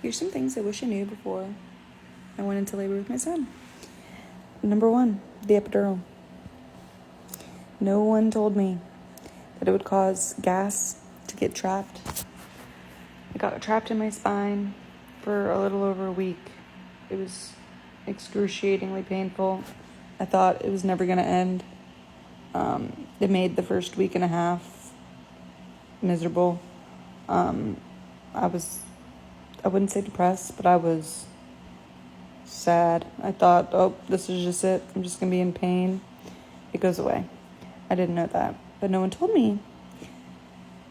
Here's some things I wish I knew before I went into labor with my son. Number 1, the epidural. No one told me that it would cause gas to get trapped. It got trapped in my spine for a little over a week. It was excruciatingly painful. I thought it was never going to end. It made the first week and a half miserable. I wouldn't say depressed, but I was sad. I thought, oh, this is just it. I'm just going to be in pain. It goes away. I didn't know that, but no one told me.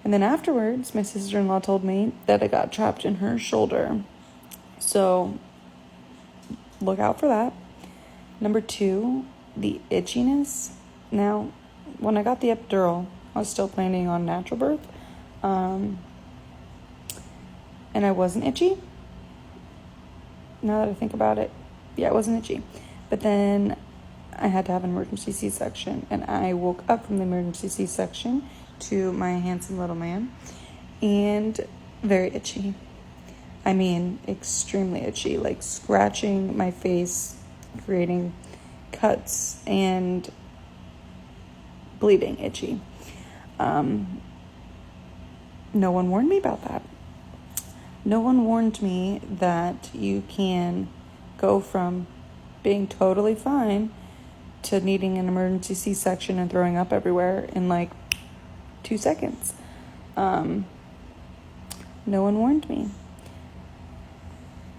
And then afterwards, my sister-in-law told me that it got trapped in her shoulder. So look out for that. Number 2, the itchiness. Now, when I got the epidural, I was still planning on natural birth. And I wasn't itchy. Now that I think about it, yeah, I wasn't itchy. But then I had to have an emergency C-section, and I woke up from the emergency C-section to my handsome little man, and very itchy. I mean, extremely itchy, like scratching my face, creating cuts, and bleeding itchy. No one warned me about that. No one warned me that you can go from being totally fine to needing an emergency C-section and throwing up everywhere in like 2 seconds. No one warned me.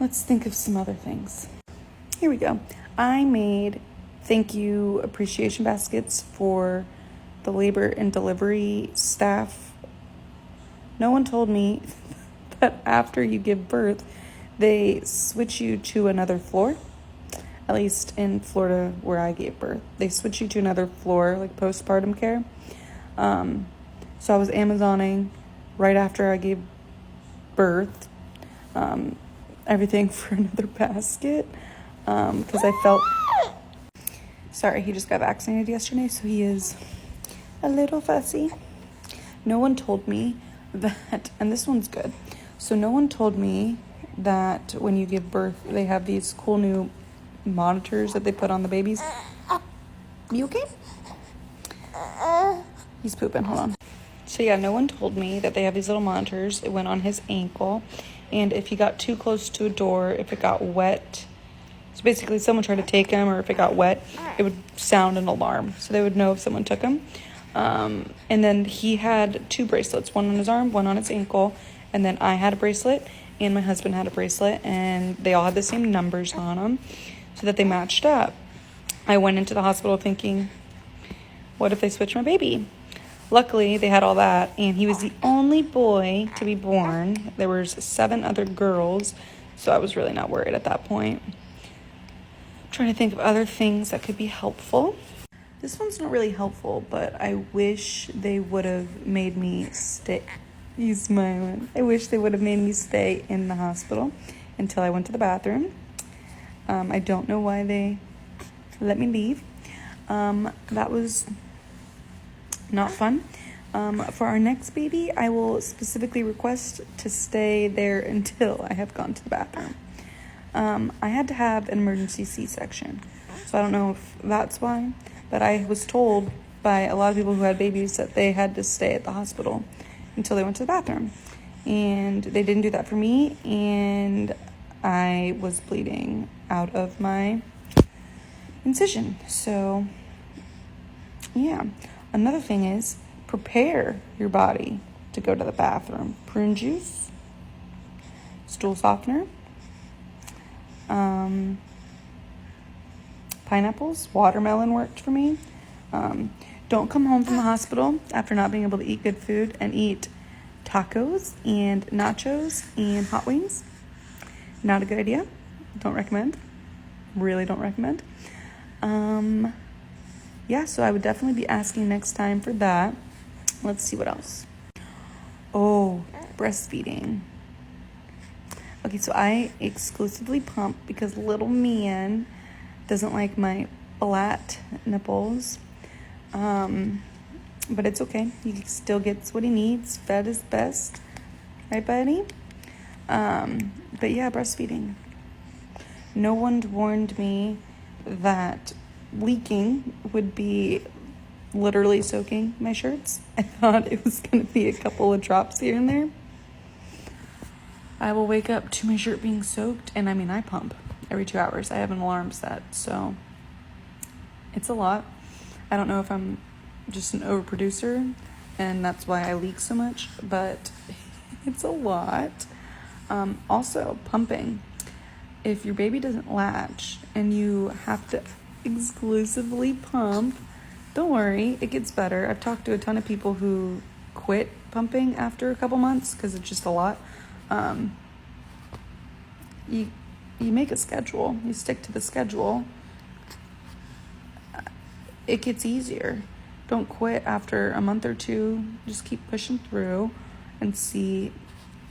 Let's think of some other things. Here we go. I made thank you appreciation baskets for the labor and delivery staff. No one told me that after you give birth, they switch you to another floor. At least in Florida where I gave birth, they switch you to another floor, like postpartum care. So I was Amazoning right after I gave birth, everything for another basket, because I felt, sorry, he just got vaccinated yesterday, so he is a little fussy. No one told me that, and this one's good. So no one told me that when you give birth, they have these cool new monitors that they put on the babies. You okay? He's pooping, hold on. So yeah, no one told me that they have these little monitors. It went on his ankle, and if he got too close to a door, if it got wet, so basically someone tried to take him, or if it got wet, it would sound an alarm, so they would know if someone took him. And then he had 2 bracelets, one on his arm, one on his ankle, and then I had a bracelet, and my husband had a bracelet, and they all had the same numbers on them, so that they matched up. I went into the hospital thinking, what if they switch my baby? Luckily, they had all that, and he was the only boy to be born. There were 7 other girls, so I was really not worried at that point. I'm trying to think of other things that could be helpful. This one's not really helpful, but I wish they would have made me stay. He's smiling. I wish they would have made me stay in the hospital until I went to the bathroom. I don't know why they let me leave. That was not fun. For our next baby, I will specifically request to stay there until I have gone to the bathroom. I had to have an emergency C-section, so I don't know if that's why, but I was told by a lot of people who had babies that they had to stay at the hospital until they went to the bathroom, and they didn't do that for me, and I was bleeding out of my incision. So yeah, another thing is prepare your body to go to the bathroom. Prune juice, stool softener, pineapples, watermelon worked for me. Don't come home from the hospital after not being able to eat good food and eat tacos and nachos and hot wings. Not a good idea. Don't recommend. Really don't recommend. Yeah, so I would definitely be asking next time for that. Let's see what else. Oh, breastfeeding. Okay, so I exclusively pump because little man doesn't like my flat nipples. But it's okay. He still gets what he needs. Fed is best. Right, buddy? But yeah, breastfeeding. No one warned me that leaking would be literally soaking my shirts. I thought it was going to be a couple of drops here and there. I will wake up to my shirt being soaked, and I pump every 2 hours. I have an alarm set, so it's a lot. I don't know if I'm just an overproducer, and that's why I leak so much, but it's a lot. Also, pumping. If your baby doesn't latch and you have to exclusively pump, don't worry, it gets better. I've talked to a ton of people who quit pumping after a couple months because it's just a lot. You make a schedule. You stick to the schedule. It gets easier. Don't quit after a month or two. Just keep pushing through and see.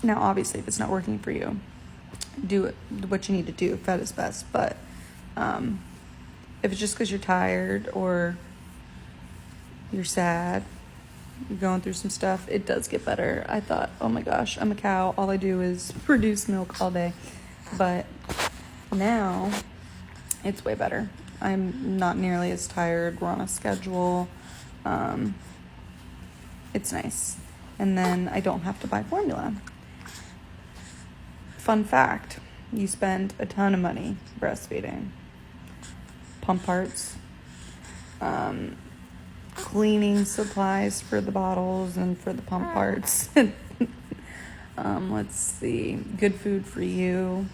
Now, obviously, if it's not working for you, do it, what you need to do. Fed is best. But if it's just because you're tired or you're sad, you're going through some stuff, it does get better. I thought, oh my gosh, I'm a cow. All I do is produce milk all day. But now it's way better. I'm not nearly as tired. We're on a schedule. It's nice. And then I don't have to buy formula. Fun fact, you spend a ton of money breastfeeding. Pump parts, cleaning supplies for the bottles and for the pump parts. Let's see, good food for you,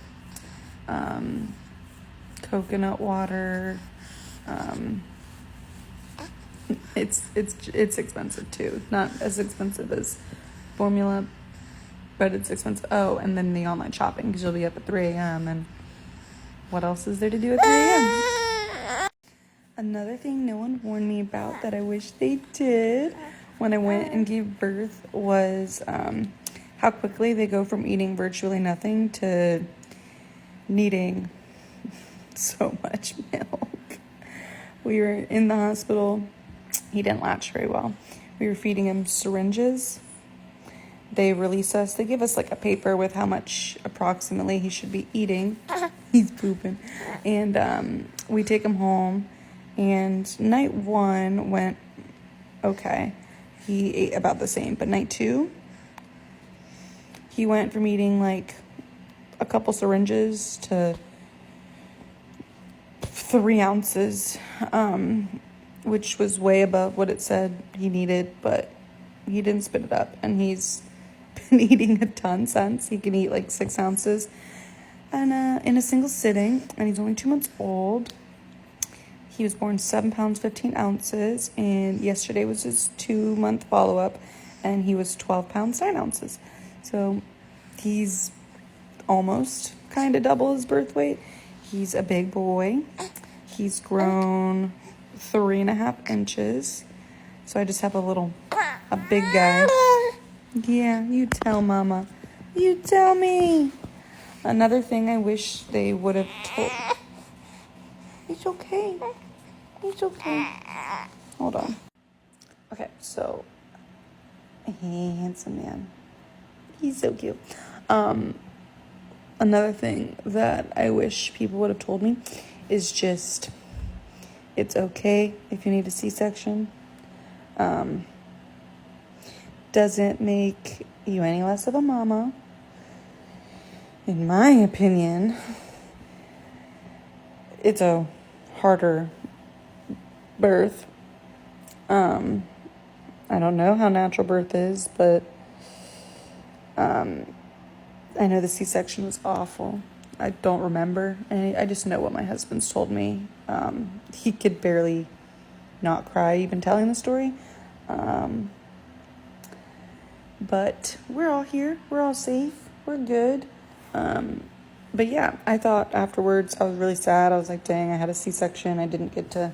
coconut water. It's expensive too. Not as expensive as formula, but it's expensive. Oh, and then the online shopping, because you'll be up at 3 a.m. and what else is there to do at 3 a.m.? Another thing no one warned me about that I wish they did when I went and gave birth was how quickly they go from eating virtually nothing to needing so much milk. We were in the hospital. He didn't latch very well. We were feeding him syringes. They release us. They give us like a paper with how much approximately he should be eating. He's pooping. And we take him home. And night 1 went okay. He ate about the same. But night 2, he went from eating like a couple syringes to 3 ounces, which was way above what it said he needed, but he didn't spit it up. And he's been eating a ton since. He can eat like 6 ounces and in a single sitting, and he's only 2 months old. He was born 7 pounds, 15 ounces, and yesterday was his 2-month follow-up, and he was 12 pounds, 9 ounces. So he's almost kind of double his birth weight. He's a big boy. He's grown 3.5 inches. So I just have a big guy. Yeah, you tell Mama. You tell me. Another thing I wish they would have told. It's okay. It's okay. Hold on. Okay, so handsome man. He's so cute. Another thing that I wish people would have told me is just, it's okay if you need a C-section. Doesn't make you any less of a mama. In my opinion, it's a harder birth. I don't know how natural birth is, but I know the C-section was awful. I don't remember. I just know what my husband's told me. He could barely not cry even telling the story. But we're all here. We're all safe. We're good. But yeah, I thought afterwards I was really sad. I was like, dang, I had a C-section. I didn't get to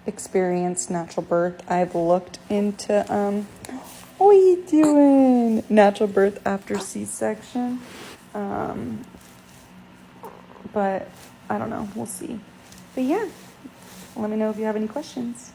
experience natural birth. I've looked into, what are you doing? Natural birth after C-section. But I don't know. We'll see. But yeah, let me know if you have any questions.